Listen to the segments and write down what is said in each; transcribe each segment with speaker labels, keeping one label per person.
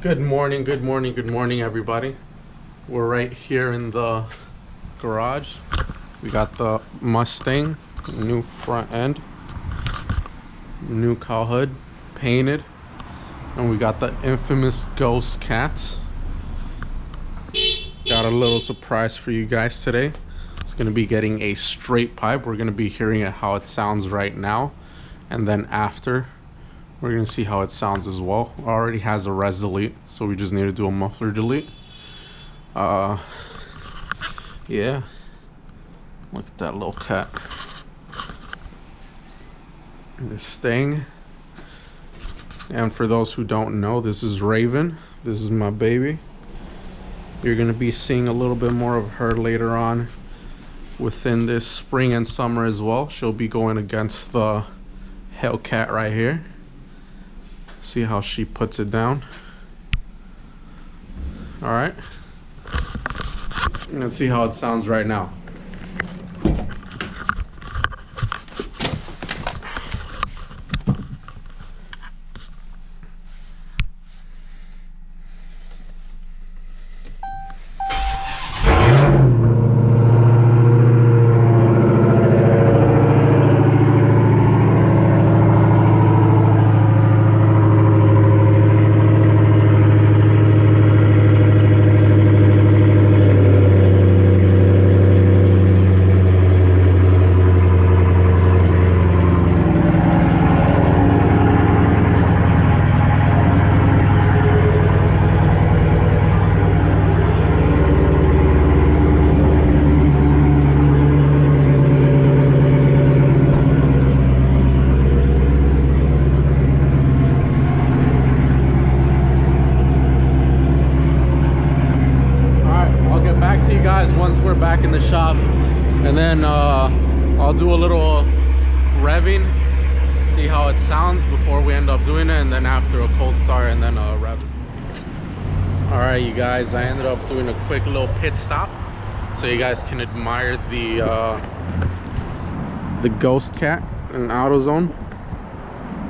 Speaker 1: Good morning, everybody. We're right here in the garage. We got the Mustang, new front end, new cowl hood, painted, and we got the infamous Ghost Cat. Got a little surprise for you guys today. It's gonna be getting a straight pipe. We're gonna be hearing it how it sounds right now, and then after we're gonna see how it sounds as well. It already has a res delete, so we just need to do a muffler delete. Yeah. Look at that little cat. This thing. And for those who don't know, this is Raven. This is my baby. You're gonna be seeing a little bit more of her later on within this spring and summer as well. She'll be going against the Hellcat right here. See how she puts it down. All right. Let's see how it sounds right now. Once we're back in the shop, and then I'll do a little revving, see how it sounds before we end up doing it, and then after a cold start, and then rev. All right, you guys, I ended up doing a quick little pit stop so you guys can admire the Ghost Cat in AutoZone.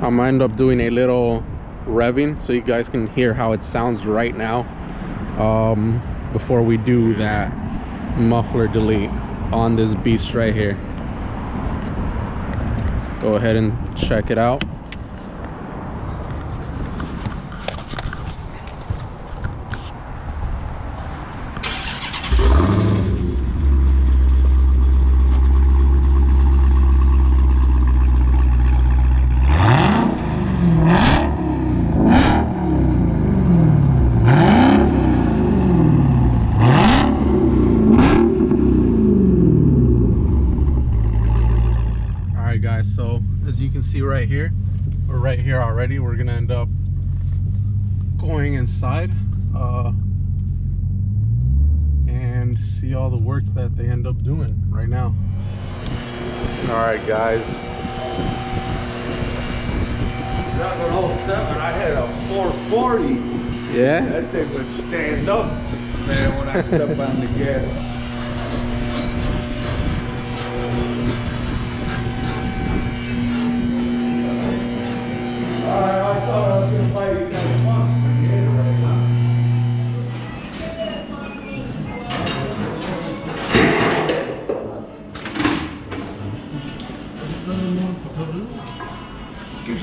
Speaker 1: I'm gonna end up doing a little revving so you guys can hear how it sounds right now before we do that muffler delete on this beast right here. Let's go ahead and check it out. Guys, so as you can see right here, we're right here already. We're gonna end up going inside and see all the work that they end up doing right now. All right, guys.
Speaker 2: 707, I had a 440.
Speaker 1: Yeah,
Speaker 2: that thing would stand up, man, when I step on the gas. I thought I was going to buy you guys one.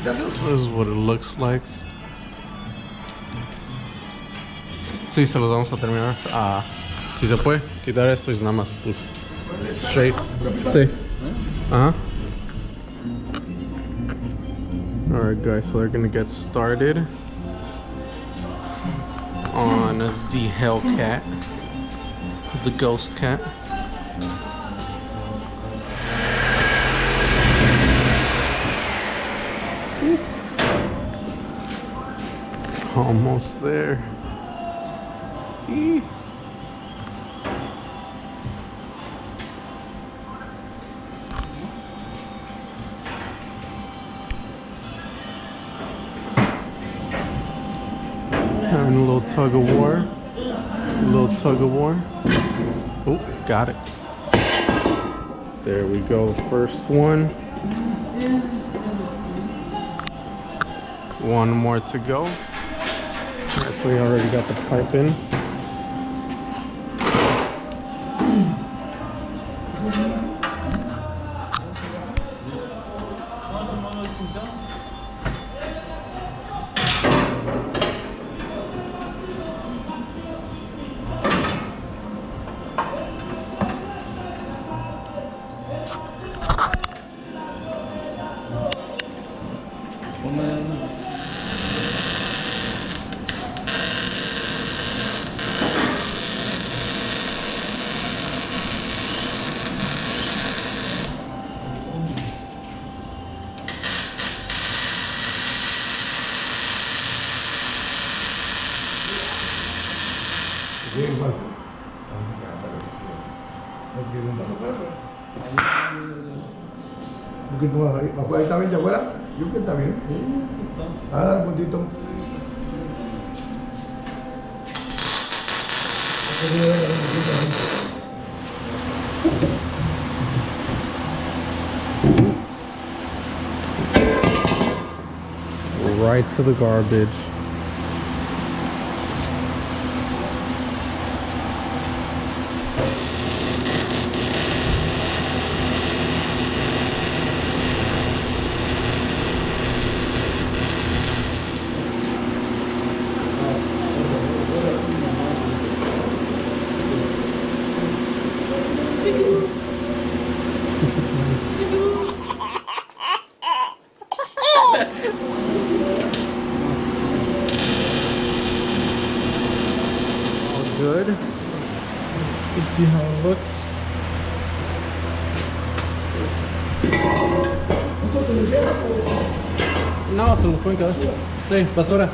Speaker 1: This is what it looks like. Sí, se los vamos a terminar. Si se puede quitar esto, es nada más pues straight. Sí. Alright guys, so they're gonna get started on the Hellcat, the Ghost Cat. It's almost there. Eee. Having a little tug of war. Oh, got it. There we go, first one. One more to go. Let's So we already got the pipe in.
Speaker 3: Mungkin ahí está bien de afuera. Yo creo que está bien. A dar un puntito.
Speaker 1: Right to the garbage. Good. Let's see how it looks. No, se los pueden quedar. Sí, basura.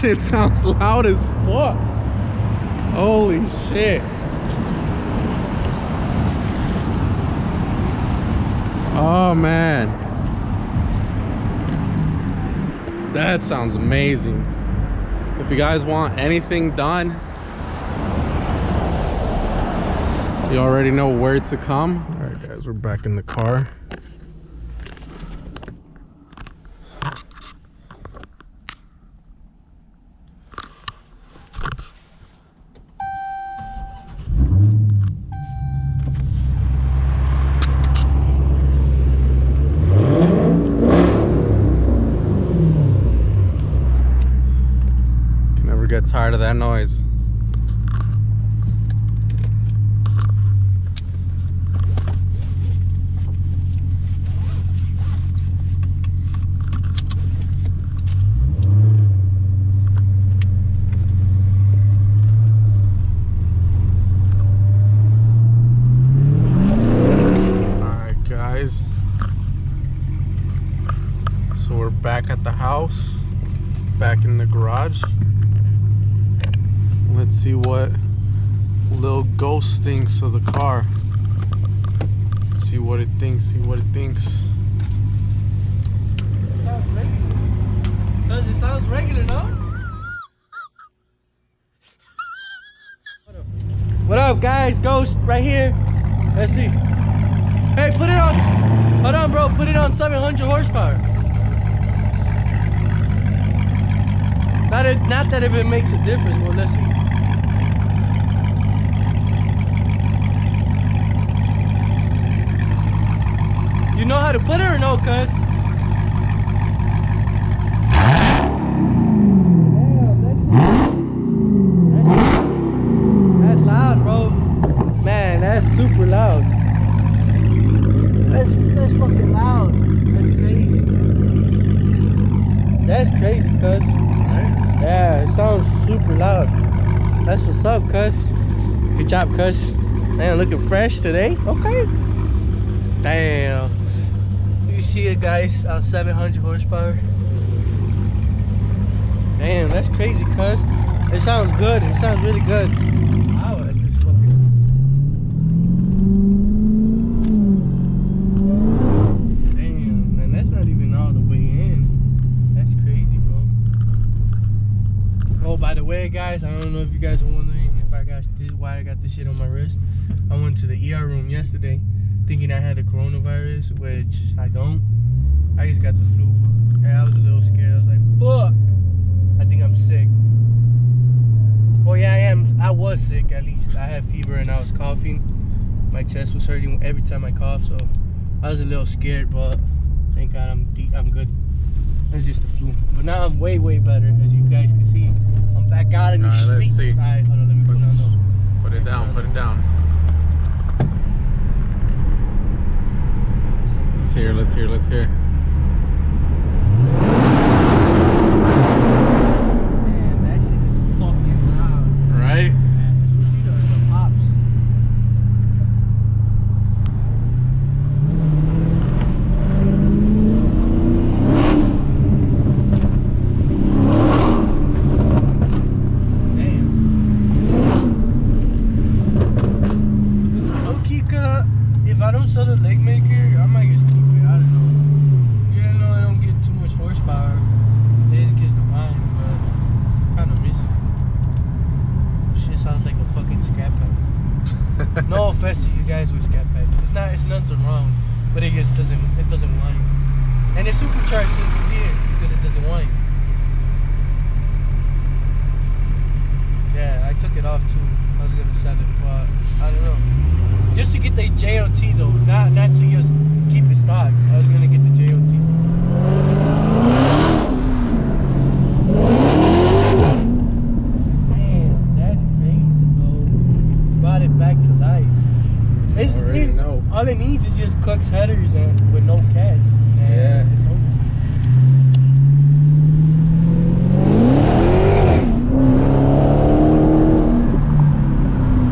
Speaker 1: It sounds loud as fuck. Holy shit. Oh man, that sounds amazing. If you guys want anything done, you already know where to come. All right guys, we're back in the car. Get tired of that noise. Alright guys, so we're back at the house, back in the garage. Let's see what little ghost thinks of the car. Let's see what it thinks, see what it thinks.
Speaker 4: It sounds regular, no? What up, guys? Ghost right here. Let's see. Hey, put it on. Hold on, bro. Put it on 700 horsepower. Not that if it makes a difference, but let's see. You know how to put it or no, cuz? That's loud, bro. Man, that's super loud. That's fucking loud. That's crazy. That's crazy, cuz.
Speaker 1: Right?
Speaker 4: Yeah, it sounds super loud. That's what's up, cuz. Good job, cuz. Man, looking fresh today. Okay. Damn. You see it, guys, 700 horsepower. Damn, that's crazy, cuz. It sounds good. It sounds really good. Wow, like this fucking... Damn, man, that's not even all the way in. That's crazy, bro. Oh, by the way, guys, I don't know if you guys are wondering why I got this shit on my wrist. I went to the ER room yesterday thinking I had the coronavirus, which I don't. I just got the flu. And I was a little scared. I was like, fuck, I think I'm sick. Oh yeah, I am. I was sick, at least. I had fever and I was coughing. My chest was hurting every time I coughed, so I was a little scared, but thank God I'm good. It's just the flu. But now I'm way better, as you guys can see. I'm back out in the streets.
Speaker 1: Let's see.
Speaker 4: Alright, hold on, let me put it on those.
Speaker 1: Put it down, put it down. Let's hear.
Speaker 4: Man, that shit is fucking loud.
Speaker 1: Right?
Speaker 4: Man, especially the pops. Damn. It's low-key, if I don't sell the leg maker, I might just keep it. I don't know. Even though I don't get too much horsepower, it just gets the whine, but kind of miss it. Shit sounds like a fucking scat pack. No offense to you guys with scat packs. It's nothing wrong, but it doesn't whine. And it's supercharged since weird because it doesn't whine. Yeah, I took it off too. I was gonna sell it, but I don't know. Just to get the JOT though, not to just keep it stock. I was gonna get the JOT. Damn, that's crazy, bro. Brought it back to life. All it needs is just Cook's headers and with no cats.
Speaker 1: Yeah.
Speaker 4: It's over.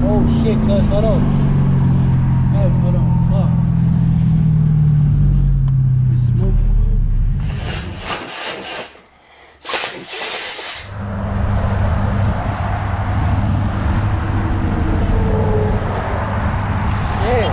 Speaker 4: Oh shit, cuz, hold on. Guys, hold on, fuck. It's smoking, bro. Yeah.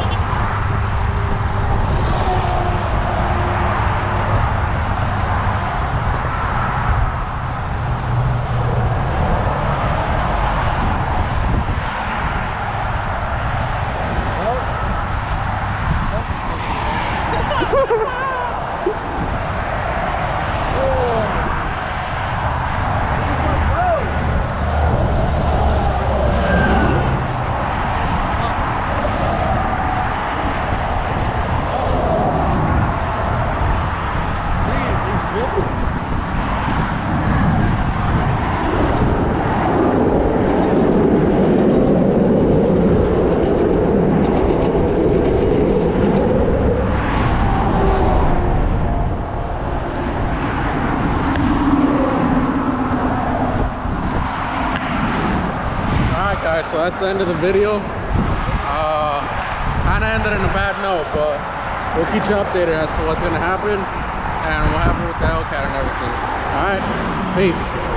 Speaker 1: Guys, so that's the end of the video. Kind of ended in a bad note, but we'll keep you updated as to what's going to happen and what happened with the Hellcat and everything. All right, peace.